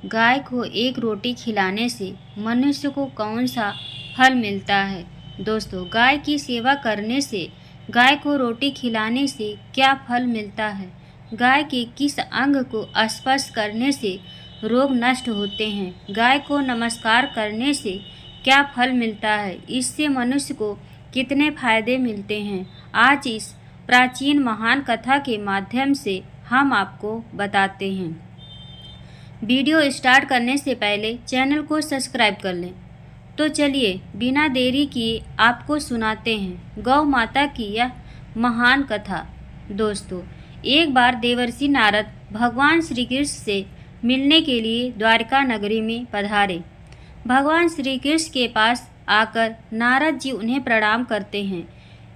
गाय को एक रोटी खिलाने से मनुष्य को कौन सा फल मिलता है। दोस्तों, गाय की सेवा करने से, गाय को रोटी खिलाने से क्या फल मिलता है। गाय के किस अंग को स्पर्श करने से रोग नष्ट होते हैं। गाय को नमस्कार करने से क्या फल मिलता है। इससे मनुष्य को कितने फायदे मिलते हैं, आज इस प्राचीन महान कथा के माध्यम से हम आपको बताते हैं। वीडियो स्टार्ट करने से पहले चैनल को सब्सक्राइब कर लें। तो चलिए बिना देरी किए आपको सुनाते हैं गौ माता की यह महान कथा। दोस्तों, एक बार देवर्षि नारद भगवान श्री कृष्ण से मिलने के लिए द्वारका नगरी में पधारे। भगवान श्री कृष्ण के पास आकर नारद जी उन्हें प्रणाम करते हैं।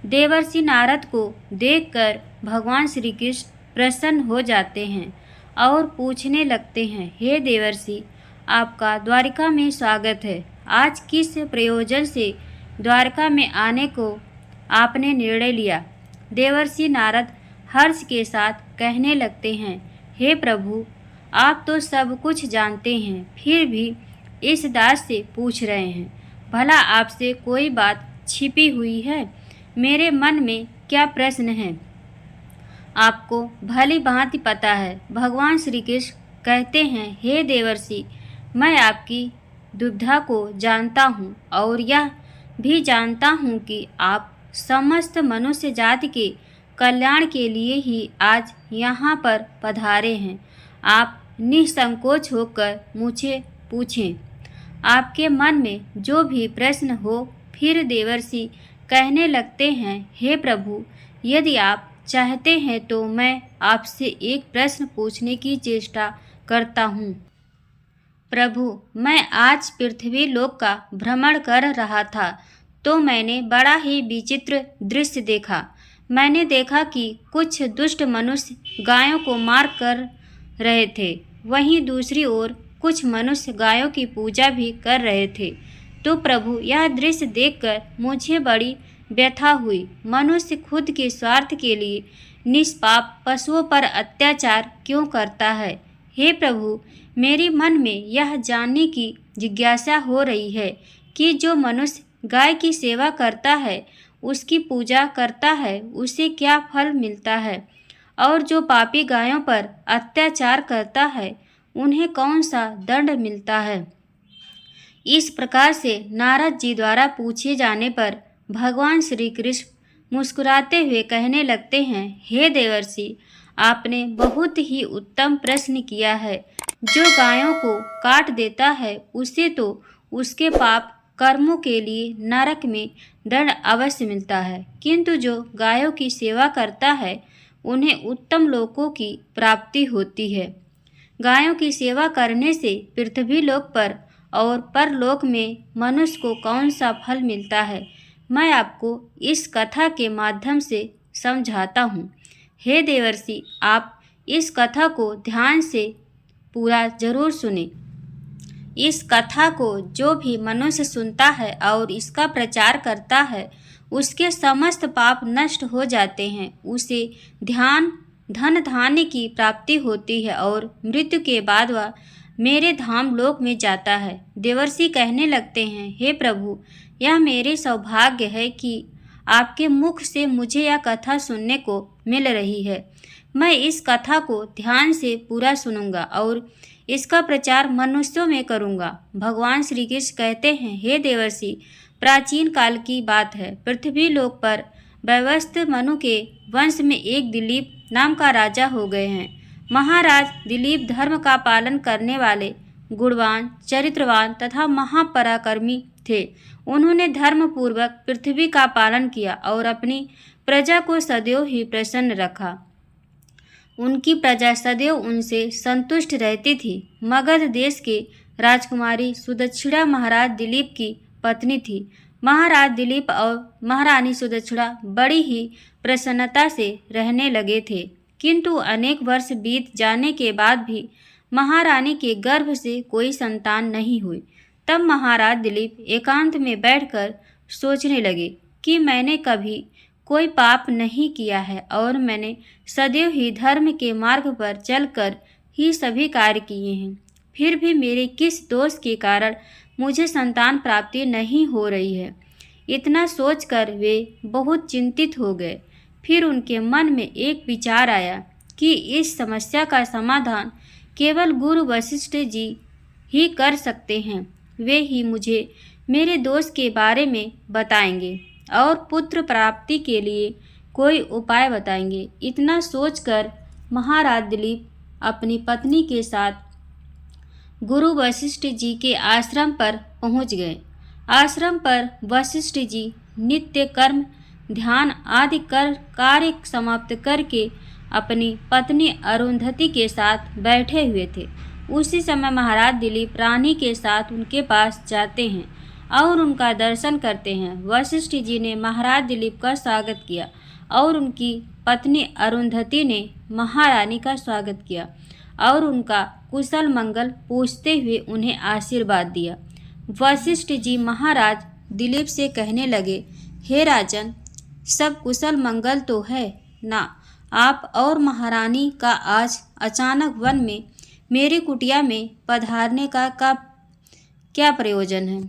देवर्षि नारद को देखकर भगवान श्री कृष्ण प्रसन्न हो जाते हैं और पूछने लगते हैं, हे देवर्षि, आपका द्वारका में स्वागत है। आज किस प्रयोजन से द्वारका में आने को आपने निर्णय लिया। देवर्षि नारद हर्ष के साथ कहने लगते हैं, हे प्रभु, आप तो सब कुछ जानते हैं, फिर भी इस दास से पूछ रहे हैं। भला आपसे कोई बात छिपी हुई है। मेरे मन में क्या प्रश्न है, आपको भली भांति पता है। भगवान श्री कृष्ण कहते हैं, हे देवर्षि, मैं आपकी दुविधा को जानता हूँ और यह भी जानता हूँ कि आप समस्त मनुष्य जाति के कल्याण के लिए ही आज यहाँ पर पधारे हैं। आप निसंकोच होकर मुझे पूछें, आपके मन में जो भी प्रश्न हो। फिर देवर्षि कहने लगते हैं, हे प्रभु, यदि आप चाहते हैं तो मैं आपसे एक प्रश्न पूछने की चेष्टा करता हूँ। प्रभु, मैं आज पृथ्वी लोक का भ्रमण कर रहा था तो मैंने बड़ा ही विचित्र दृश्य देखा। मैंने देखा कि कुछ दुष्ट मनुष्य गायों को मार कर रहे थे, वहीं दूसरी ओर कुछ मनुष्य गायों की पूजा भी कर रहे थे। तो प्रभु, यह दृश्य देखकर मुझे बड़ी व्यथा हुई। मनुष्य खुद के स्वार्थ के लिए निष्पाप पशुओं पर अत्याचार क्यों करता है। हे प्रभु, मेरे मन में यह जानने की जिज्ञासा हो रही है कि जो मनुष्य गाय की सेवा करता है, उसकी पूजा करता है, उसे क्या फल मिलता है, और जो पापी गायों पर अत्याचार करता है, उन्हें कौन सा दंड मिलता है। इस प्रकार से नारद जी द्वारा पूछे जाने पर भगवान श्री कृष्ण मुस्कुराते हुए कहने लगते हैं, हे देवर्षि, आपने बहुत ही उत्तम प्रश्न किया है। जो गायों को काट देता है, उसे तो उसके पाप कर्मों के लिए नरक में दंड अवश्य मिलता है, किंतु जो गायों की सेवा करता है, उन्हें उत्तम लोकों की प्राप्ति होती है। गायों की सेवा करने से पृथ्वी लोक पर और परलोक में मनुष्य को कौन सा फल मिलता है, मैं आपको इस कथा के माध्यम से समझाता हूँ। हे देवर्षि, आप इस कथा को ध्यान से पूरा जरूर सुने। इस कथा को जो भी मनुष्य सुनता है और इसका प्रचार करता है, उसके समस्त पाप नष्ट हो जाते हैं। उसे ध्यान, धन, धान्य की प्राप्ति होती है और मृत्यु के बाद वह मेरे धाम लोक में जाता है। देवर्षि कहने लगते हैं, हे प्रभु, यह मेरे सौभाग्य है कि आपके मुख से मुझे यह कथा सुनने को मिल रही है। मैं इस कथा को ध्यान से पूरा सुनूंगा और इसका प्रचार मनुष्यों में करूंगा। भगवान श्री कृष्ण कहते हैं, हे देवर्षि, प्राचीन काल की बात है। पृथ्वी लोक पर वैवस्वत मनु के वंश में एक दिलीप नाम का राजा हो गए हैं। महाराज दिलीप धर्म का पालन करने वाले, गुणवान, चरित्रवान तथा महापराक्रमी थे। उन्होंने धर्म पूर्वक पृथ्वी का पालन किया और अपनी प्रजा को सदैव ही प्रसन्न रखा। उनकी प्रजा सदैव उनसे संतुष्ट रहती थी। मगध देश के राजकुमारी सुदक्षिणा महाराज दिलीप की पत्नी थी। महाराज दिलीप और महारानी सुदक्षिणा बड़ी ही प्रसन्नता से रहने लगे थे, किंतु अनेक वर्ष बीत जाने के बाद भी महारानी के गर्भ से कोई संतान नहीं हुई। तब महाराज दिलीप एकांत में बैठकर सोचने लगे कि मैंने कभी कोई पाप नहीं किया है और मैंने सदैव ही धर्म के मार्ग पर चलकर ही सभी कार्य किए हैं। फिर भी मेरे किस दोष के कारण मुझे संतान प्राप्ति नहीं हो रही है। इतना सोचकर वे बहुत चिंतित हो गए। फिर उनके मन में एक विचार आया कि इस समस्या का समाधान केवल गुरु वशिष्ठ जी ही कर सकते हैं। वे ही मुझे मेरे दोष के बारे में बताएंगे और पुत्र प्राप्ति के लिए कोई उपाय बताएंगे। इतना सोचकर महाराज दिलीप अपनी पत्नी के साथ गुरु वशिष्ठ जी के आश्रम पर पहुंच गए। आश्रम पर वशिष्ठ जी नित्य कर्म ध्यान आदि कार्य समाप्त करके अपनी पत्नी अरुंधति के साथ बैठे हुए थे। उसी समय महाराज दिलीप रानी के साथ उनके पास जाते हैं और उनका दर्शन करते हैं। वशिष्ठ जी ने महाराज दिलीप का स्वागत किया और उनकी पत्नी अरुंधति ने महारानी का स्वागत किया और उनका कुशल मंगल पूछते हुए उन्हें आशीर्वाद दिया। वशिष्ठ जी महाराज दिलीप से कहने लगे, हे राजन, सब कुशल मंगल तो है ना? आप और महारानी का आज अचानक वन में मेरी कुटिया में पधारने का क्या प्रयोजन है?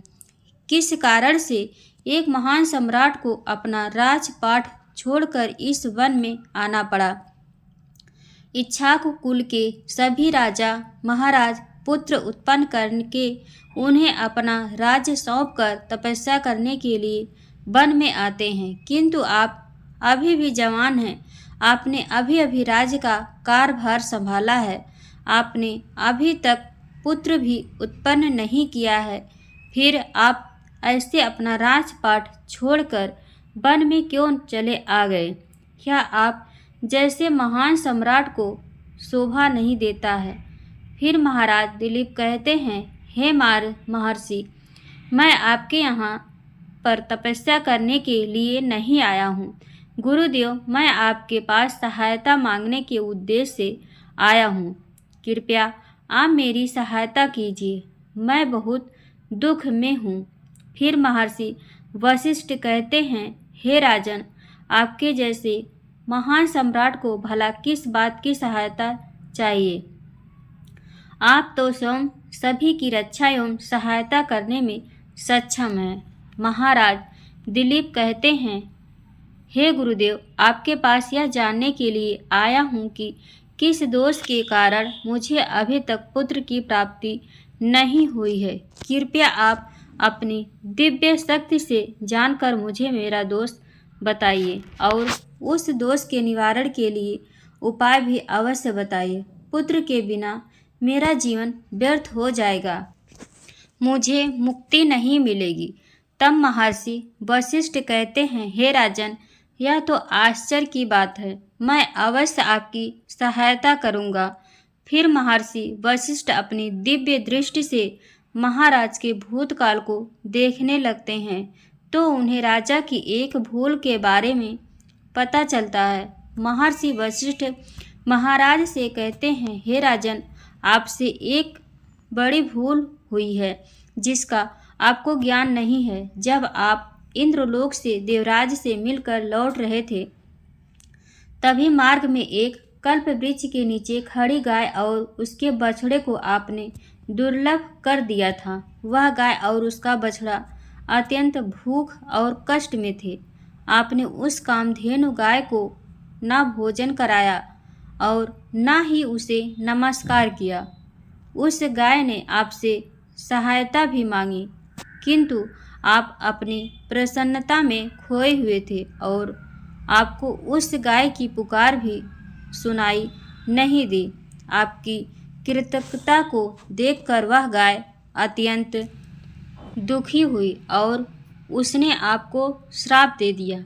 किस कारण से एक महान सम्राट को अपना राजपाट छोड़कर इस वन में आना पड़ा? इक्ष्वाकु कुल के सभी राजा महाराज पुत्र उत्पन्न करके उन्हें अपना राज्य सौंपकर तपस्या करने के लिए वन में आते हैं, किंतु आप अभी भी जवान हैं। आपने अभी अभी राज्य का कार्यभार संभाला है। आपने अभी तक पुत्र भी उत्पन्न नहीं किया है। फिर आप ऐसे अपना राजपाट छोड़कर वन में क्यों चले आ गए? क्या आप जैसे महान सम्राट को शोभा नहीं देता है? फिर महाराज दिलीप कहते हैं, हे महर्षि, मैं आपके यहाँ पर तपस्या करने के लिए नहीं आया हूँ। गुरुदेव, मैं आपके पास सहायता मांगने के उद्देश्य से आया हूँ। कृपया आप मेरी सहायता कीजिए, मैं बहुत दुख में हूँ। फिर महर्षि वशिष्ठ कहते हैं, हे राजन, आपके जैसे महान सम्राट को भला किस बात की सहायता चाहिए? आप तो स्वयं सभी की रक्षा एवं सहायता करने में सक्षम हैं। महाराज दिलीप कहते हैं, हे गुरुदेव, आपके पास यह जानने के लिए आया हूँ कि किस दोष के कारण मुझे अभी तक पुत्र की प्राप्ति नहीं हुई है। कृपया आप अपनी दिव्य शक्ति से जानकर मुझे मेरा दोष बताइए और उस दोष के निवारण के लिए उपाय भी अवश्य बताइए। पुत्र के बिना मेरा जीवन व्यर्थ हो जाएगा, मुझे मुक्ति नहीं मिलेगी। तब महर्षि वशिष्ठ कहते हैं, हे राजन, यह तो आश्चर्य की बात है। मैं अवश्य आपकी सहायता करूँगा। फिर महर्षि वशिष्ठ अपनी दिव्य दृष्टि से महाराज के भूतकाल को देखने लगते हैं तो उन्हें राजा की एक भूल के बारे में पता चलता है। महर्षि वशिष्ठ महाराज से कहते हैं, हे राजन, आपसे एक बड़ी भूल हुई है जिसका आपको ज्ञान नहीं है। जब आप इंद्रलोक से देवराज से मिलकर लौट रहे थे, तभी मार्ग में एक कल्प वृक्ष के नीचे खड़ी गाय और उसके बछड़े को आपने दुर्लभ कर दिया था। वह गाय और उसका बछड़ा अत्यंत भूख और कष्ट में थे। आपने उस कामधेनु गाय को न भोजन कराया और न ही उसे नमस्कार किया। उस गाय ने आपसे सहायता भी मांगी, किंतु आप अपनी प्रसन्नता में खोए हुए थे और आपको उस गाय की पुकार भी सुनाई नहीं दी। आपकी कृतज्ञता को देखकर वह गाय अत्यंत दुखी हुई और उसने आपको श्राप दे दिया।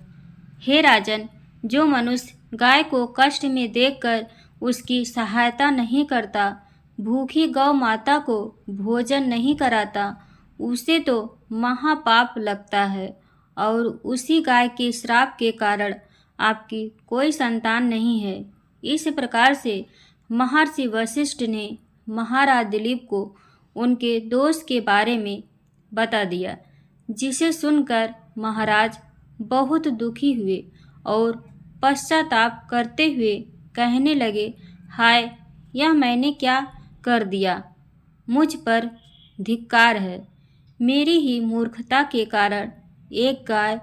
हे राजन, जो मनुष्य गाय को कष्ट में देखकर उसकी सहायता नहीं करता, भूखी गौ माता को भोजन नहीं कराता, उसे तो महापाप लगता है और उसी गाय के श्राप के कारण आपकी कोई संतान नहीं है। इस प्रकार से महर्षि वशिष्ठ ने महाराज दिलीप को उनके दोष के बारे में बता दिया, जिसे सुनकर महाराज बहुत दुखी हुए और पश्चाताप करते हुए कहने लगे, हाय, यह मैंने क्या कर दिया? मुझ पर धिक्कार है। मेरी ही मूर्खता के कारण एक गाय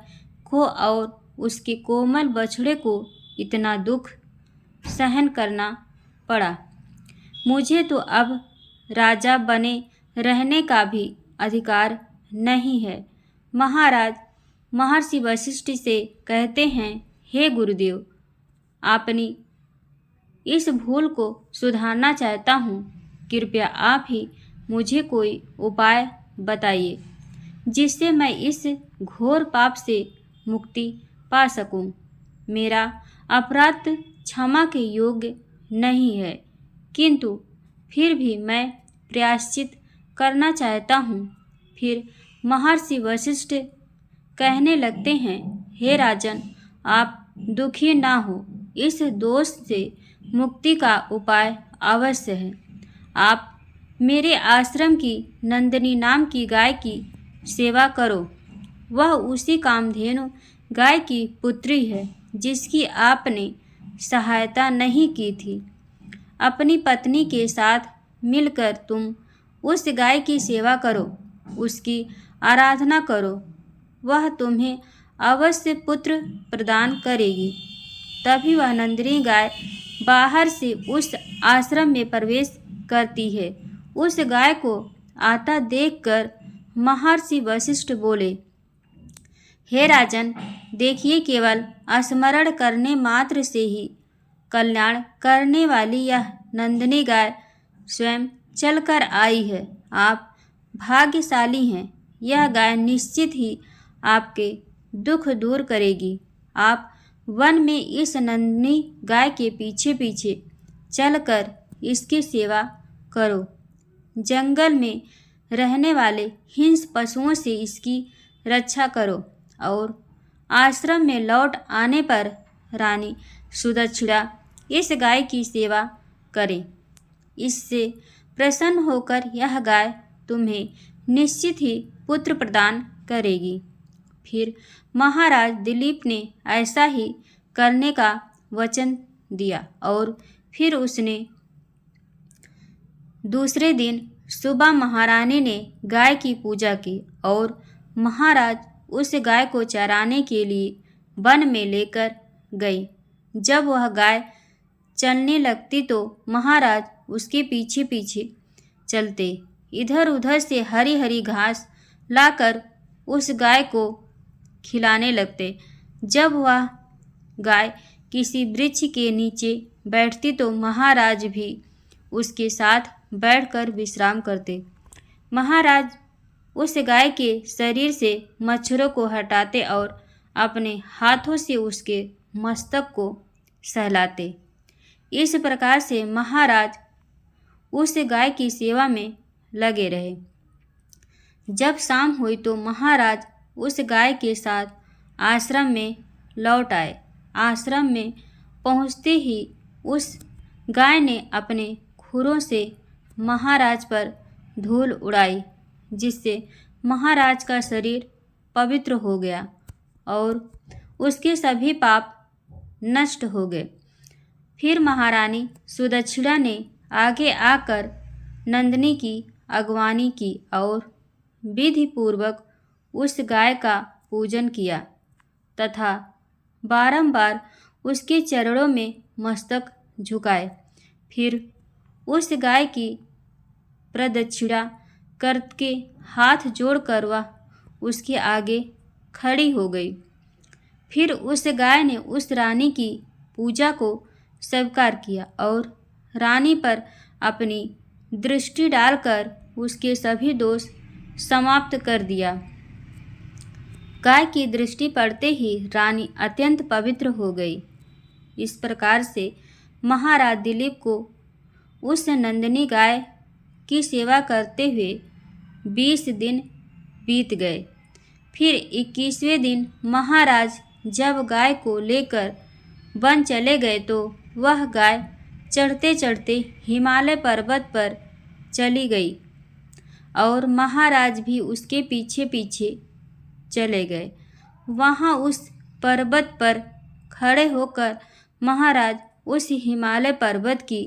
को और उसके कोमल बछड़े को इतना दुख सहन करना पड़ा। मुझे तो अब राजा बने रहने का भी अधिकार नहीं है। महाराज महर्षि वशिष्ठ से कहते हैं, हे गुरुदेव, अपनी इस भूल को सुधारना चाहता हूँ। कृपया आप ही मुझे कोई उपाय बताइए जिससे मैं इस घोर पाप से मुक्ति पा सकूं। मेरा अपराध क्षमा के योग्य नहीं है, किंतु फिर भी मैं प्रायश्चित करना चाहता हूँ। फिर महर्षि वशिष्ठ कहने लगते हैं, हे राजन, आप दुखी ना हो। इस दोष से मुक्ति का उपाय अवश्य है। आप मेरे आश्रम की नंदिनी नाम की गाय की सेवा करो। वह उसी कामधेनु गाय की पुत्री है जिसकी आपने सहायता नहीं की थी। अपनी पत्नी के साथ मिलकर तुम उस गाय की सेवा करो, उसकी आराधना करो। वह तुम्हें अवश्य पुत्र प्रदान करेगी। तभी वह नंदिनी गाय बाहर से उस आश्रम में प्रवेश करती है। उस गाय को आता देखकर महर्षि वशिष्ठ बोले, हे राजन, देखिए, केवल स्मरण करने मात्र से ही कल्याण करने वाली यह नंदिनी गाय स्वयं चलकर आई है। आप भाग्यशाली हैं। यह गाय निश्चित ही आपके दुख दूर करेगी। आप वन में इस नंदिनी गाय के पीछे पीछे चलकर इसकी सेवा करो। जंगल में रहने वाले हिंस पशुओं से इसकी रक्षा करो और आश्रम में लौट आने पर रानी सुदक्षिणा इस गाय की सेवा करें। इससे प्रसन्न होकर यह गाय तुम्हें निश्चित ही पुत्र प्रदान करेगी। फिर महाराज दिलीप ने ऐसा ही करने का वचन दिया और फिर उसने दूसरे दिन सुबह महारानी ने गाय की पूजा की और महाराज उस गाय को चराने के लिए वन में लेकर गई। जब वह गाय चलने लगती तो महाराज उसके पीछे पीछे चलते, इधर उधर से हरी हरी घास लाकर उस गाय को खिलाने लगते। जब वह गाय किसी वृक्ष के नीचे बैठती तो महाराज भी उसके साथ बैठकर विश्राम करते। महाराज उस गाय के शरीर से मच्छरों को हटाते और अपने हाथों से उसके मस्तक को सहलाते। इस प्रकार से महाराज उस गाय की सेवा में लगे रहे। जब शाम हुई तो महाराज उस गाय के साथ आश्रम में लौट आए। आश्रम में पहुंचते ही उस गाय ने अपने खुरों से महाराज पर धूल उड़ाई, जिससे महाराज का शरीर पवित्र हो गया और उसके सभी पाप नष्ट हो गए। फिर महारानी सुदक्षिणा ने आगे आकर नंदिनी की अगवानी की और विधि पूर्वक उस गाय का पूजन किया तथा बारंबार उसके चरणों में मस्तक झुकाए। फिर उस गाय की प्रदक्षिणा करके हाथ जोड़कर वह उसके आगे खड़ी हो गई। फिर उस गाय ने उस रानी की पूजा को स्वीकार किया और रानी पर अपनी दृष्टि डालकर उसके सभी दोष समाप्त कर दिया। गाय की दृष्टि पड़ते ही रानी अत्यंत पवित्र हो गई। इस प्रकार से महाराज दिलीप को उस नंदिनी गाय की सेवा करते हुए 20 दिन बीत गए। फिर 21वें दिन महाराज जब गाय को लेकर वन चले गए तो वह गाय चढ़ते चढ़ते हिमालय पर्वत पर चली गई और महाराज भी उसके पीछे पीछे चले गए। वहाँ उस पर्वत पर खड़े होकर महाराज उस हिमालय पर्वत की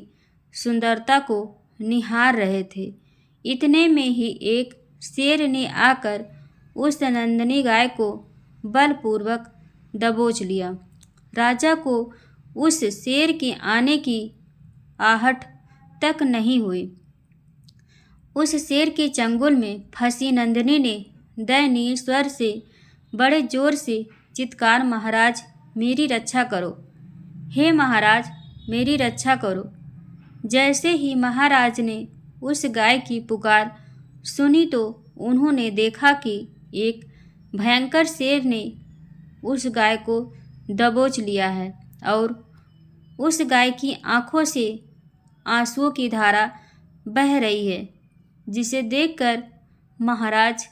सुंदरता को निहार रहे थे। इतने में ही एक शेर ने आकर उस नंदनी गाय को बलपूर्वक दबोच लिया। राजा को उस शेर के आने की आहट तक नहीं हुई। उस शेर के चंगुल में फंसी नंदिनी ने दयनीय स्वर से बड़े जोर से चित्कार, महाराज मेरी रक्षा करो, हे महाराज मेरी रक्षा करो। जैसे ही महाराज ने उस गाय की पुकार सुनी तो उन्होंने देखा कि एक भयंकर शेर ने उस गाय को दबोच लिया है और उस गाय की आंखों से आंसुओं की धारा बह रही है, जिसे देखकर महाराज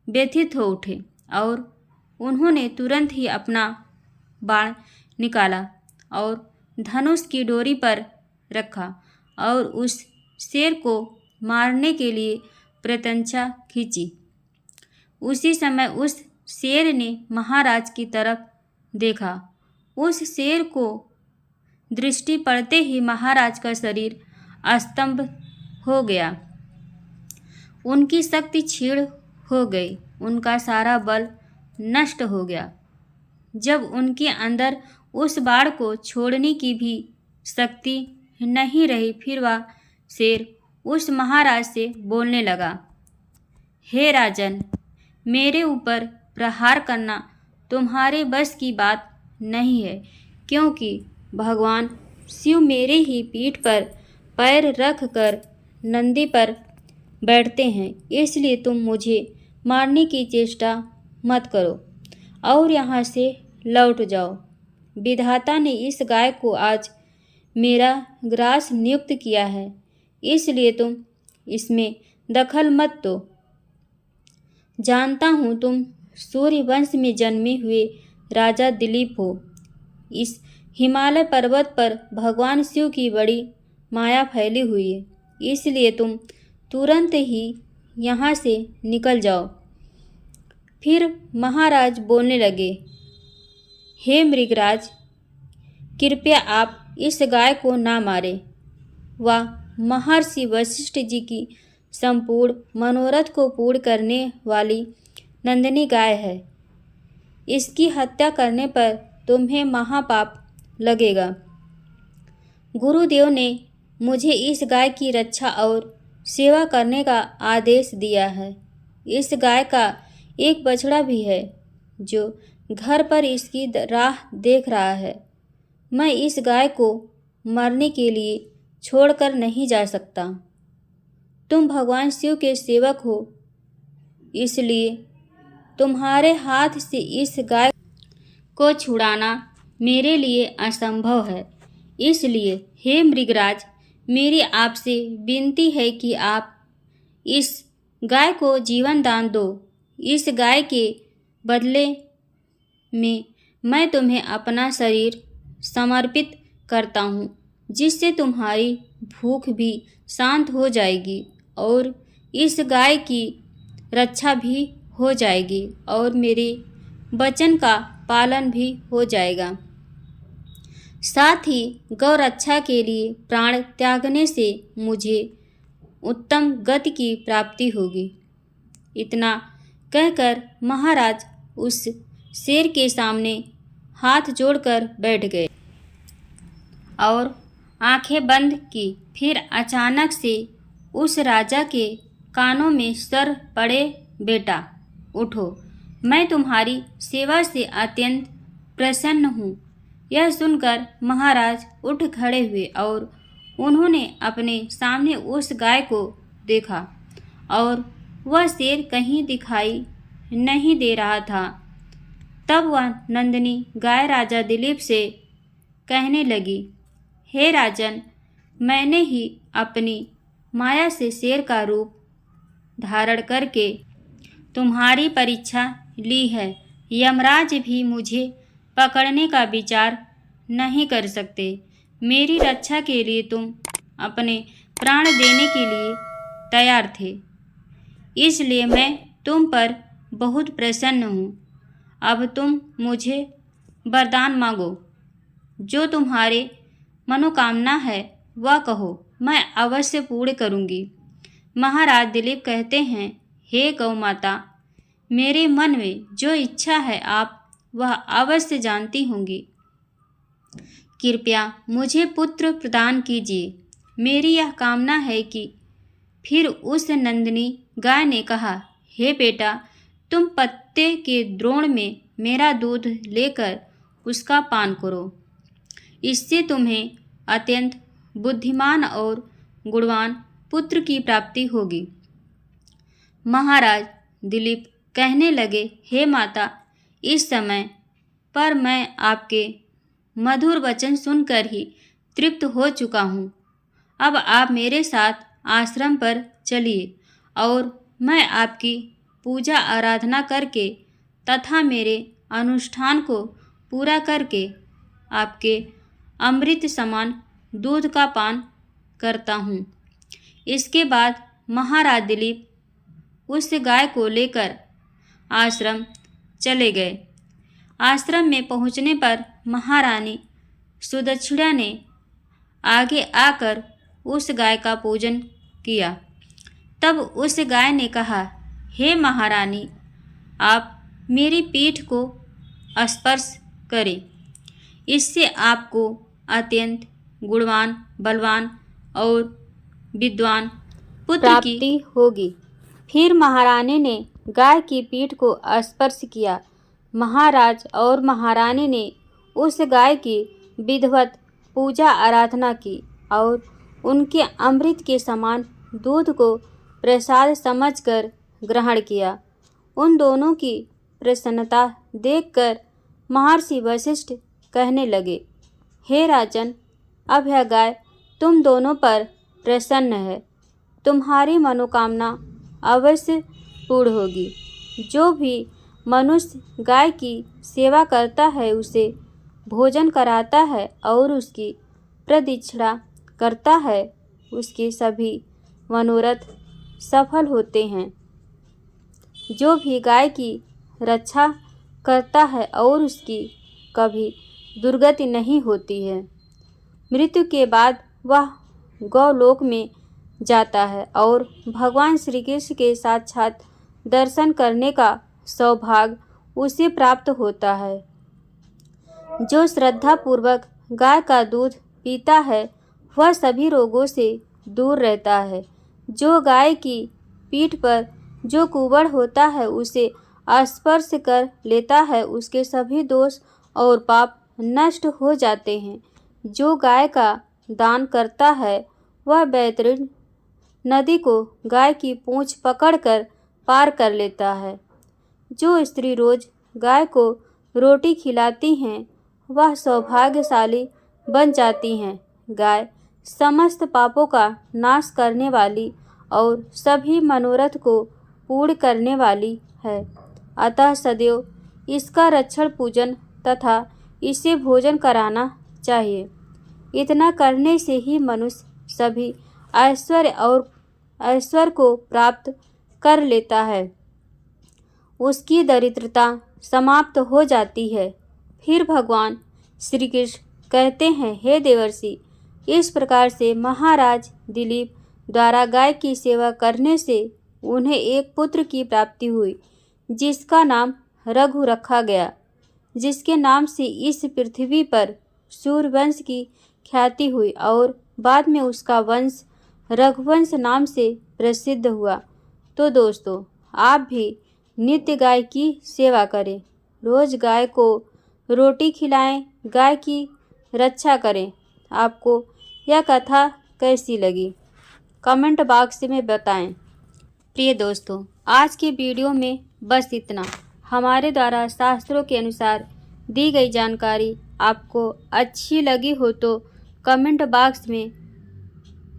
व्यथित हो उठे और उन्होंने तुरंत ही अपना बाण निकाला और धनुष की डोरी पर रखा और उस शेर को मारने के लिए प्रत्यंचा खींची। उसी समय उस शेर ने महाराज की तरफ देखा। उस शेर को दृष्टि पड़ते ही महाराज का शरीर स्तंभ हो गया। उनकी शक्ति क्षीण हो गई, उनका सारा बल नष्ट हो गया। जब उनके अंदर उस बाण को छोड़ने की भी शक्ति नहीं रही, फिर वह शेर उस महाराज से बोलने लगा, हे राजन, मेरे ऊपर प्रहार करना तुम्हारे बस की बात नहीं है, क्योंकि भगवान शिव मेरे ही पीठ पर पैर रख कर नंदी पर बैठते हैं, इसलिए तुम मुझे मारने की चेष्टा मत करो और यहाँ से लौट जाओ। विधाता ने इस गाय को आज मेरा ग्रास नियुक्त किया है, इसलिए तुम इसमें दखल मत दो। जानता हूँ तुम सूर्य वंश में जन्मे हुए राजा दिलीप हो। इस हिमालय पर्वत पर भगवान शिव की बड़ी माया फैली हुई है, इसलिए तुम तुरंत ही यहाँ से निकल जाओ। फिर महाराज बोलने लगे, हे मृगराज, कृपया आप इस गाय को ना मारें। वह महर्षि वशिष्ठ जी की संपूर्ण मनोरथ को पूर्ण करने वाली नंदिनी गाय है। इसकी हत्या करने पर तुम्हें महापाप लगेगा। गुरुदेव ने मुझे इस गाय की रक्षा और सेवा करने का आदेश दिया है। इस गाय का एक बछड़ा भी है जो घर पर इसकी राह देख रहा है। मैं इस गाय को मरने के लिए छोड़कर नहीं जा सकता। तुम भगवान शिव के सेवक हो, इसलिए तुम्हारे हाथ से इस गाय को छुड़ाना मेरे लिए असंभव है। इसलिए हे मृगराज, मेरी आपसे विनती है कि आप इस गाय को जीवन दान दो। इस गाय के बदले में मैं तुम्हें अपना शरीर समर्पित करता हूँ, जिससे तुम्हारी भूख भी शांत हो जाएगी और इस गाय की रक्षा भी हो जाएगी और मेरे वचन का पालन भी हो जाएगा। साथ ही गौ रक्षा के लिए प्राण त्यागने से मुझे उत्तम गति की प्राप्ति होगी। इतना कहकर महाराज उस शेर के सामने हाथ जोड़कर बैठ गए और आंखें बंद की। फिर अचानक से उस राजा के कानों में सर पड़े, बेटा उठो, मैं तुम्हारी सेवा से अत्यंत प्रसन्न हूँ। यह सुनकर महाराज उठ खड़े हुए और उन्होंने अपने सामने उस गाय को देखा और वह शेर कहीं दिखाई नहीं दे रहा था। तब वह नंदिनी गाय राजा दिलीप से कहने लगी, हे राजन, मैंने ही अपनी माया से शेर का रूप धारण करके तुम्हारी परीक्षा ली है। यमराज भी मुझे पकड़ने का विचार नहीं कर सकते। मेरी रक्षा के लिए तुम अपने प्राण देने के लिए तैयार थे, इसलिए मैं तुम पर बहुत प्रसन्न हूँ। अब तुम मुझे वरदान मांगो, जो तुम्हारे मनोकामना है वह कहो, मैं अवश्य पूर्ण करूँगी। महाराज दिलीप कहते हैं, हे गौ माता, मेरे मन में जो इच्छा है आप वह अवश्य जानती होंगी। कृपया मुझे पुत्र प्रदान कीजिए, मेरी यह कामना है कि। फिर उस नंदिनी गाय ने कहा, हे बेटा, तुम पत्ते के द्रोण में मेरा दूध लेकर उसका पान करो। इससे तुम्हें अत्यंत बुद्धिमान और गुणवान पुत्र की प्राप्ति होगी। महाराज दिलीप कहने लगे, हे माता, इस समय पर मैं आपके मधुर वचन सुनकर ही तृप्त हो चुका हूँ। अब आप मेरे साथ आश्रम पर चलिए और मैं आपकी पूजा आराधना करके तथा मेरे अनुष्ठान को पूरा करके आपके अमृत समान दूध का पान करता हूँ। इसके बाद महाराज दिलीप उस गाय को लेकर आश्रम चले गए। आश्रम में पहुँचने पर महारानी सुदक्षिणा ने आगे आकर उस गाय का पूजन किया। तब उस गाय ने कहा, हे महारानी, आप मेरी पीठ को स्पर्श करें, इससे आपको अत्यंत गुणवान, बलवान और विद्वान पुत्र की प्राप्ति होगी। फिर महारानी ने गाय की पीठ को स्पर्श किया। महाराज और महारानी ने उस गाय की विधिवत पूजा आराधना की और उनके अमृत के समान दूध को प्रसाद समझकर ग्रहण किया। उन दोनों की प्रसन्नता देखकर महर्षि वशिष्ठ कहने लगे, हे राजन, अब यह गाय तुम दोनों पर प्रसन्न है। तुम्हारी मनोकामना अवश्य पूर्ण होगी। जो भी मनुष्य गाय की सेवा करता है उसे भोजन कराता है और उसकी प्रदक्षिणा करता है, उसके सभी मनोरथ सफल होते हैं। जो भी गाय की रक्षा करता है और उसकी कभी दुर्गति नहीं होती है। मृत्यु के बाद वह गौलोक में जाता है और भगवान श्री कृष्ण के साक्षात दर्शन करने का सौभाग्य उसे प्राप्त होता है। जो श्रद्धापूर्वक गाय का दूध पीता है वह सभी रोगों से दूर रहता है। जो गाय की पीठ पर जो कुंवड़ होता है उसे स्पर्श कर लेता है, उसके सभी दोष और पाप नष्ट हो जाते हैं। जो गाय का दान करता है वह बैतरणी नदी को गाय की पूंछ पकड़कर पार कर लेता है। जो स्त्री रोज गाय को रोटी खिलाती हैं वह सौभाग्यशाली बन जाती हैं। गाय समस्त पापों का नाश करने वाली और सभी मनोरथ को पूर्ण करने वाली है। अतः सदैव इसका रक्षण पूजन तथा इसे भोजन कराना चाहिए। इतना करने से ही मनुष्य सभी ऐश्वर्य को प्राप्त कर लेता है, उसकी दरिद्रता समाप्त हो जाती है। फिर भगवान श्री कृष्ण कहते हैं, हे देवर्षि, इस प्रकार से महाराज दिलीप द्वारा गाय की सेवा करने से उन्हें एक पुत्र की प्राप्ति हुई, जिसका नाम रघु रखा गया, जिसके नाम से इस पृथ्वी पर सूर्यवंश की ख्याति हुई और बाद में उसका वंश रघुवंश नाम से प्रसिद्ध हुआ। तो दोस्तों, आप भी नित्य गाय की सेवा करें, रोज गाय को रोटी खिलाएं, गाय की रक्षा करें। आपको यह कथा कैसी लगी कमेंट बॉक्स में बताएं। प्रिय दोस्तों, आज के वीडियो में बस इतना। हमारे द्वारा शास्त्रों के अनुसार दी गई जानकारी आपको अच्छी लगी हो तो कमेंट बॉक्स में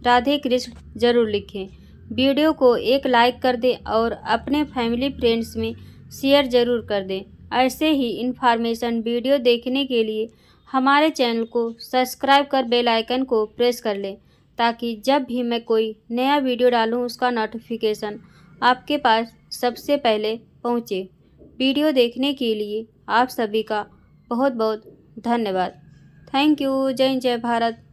राधे कृष्ण जरूर लिखें। वीडियो को एक लाइक कर दें और अपने फैमिली फ्रेंड्स में शेयर जरूर कर दें। ऐसे ही इन्फॉर्मेशन वीडियो देखने के लिए हमारे चैनल को सब्सक्राइब कर बेल आइकन को प्रेस कर लें, ताकि जब भी मैं कोई नया वीडियो डालूं उसका नोटिफिकेशन आपके पास सबसे पहले पहुंचे। वीडियो देखने के लिए आप सभी का बहुत बहुत धन्यवाद। Thank you. जय जय भारत।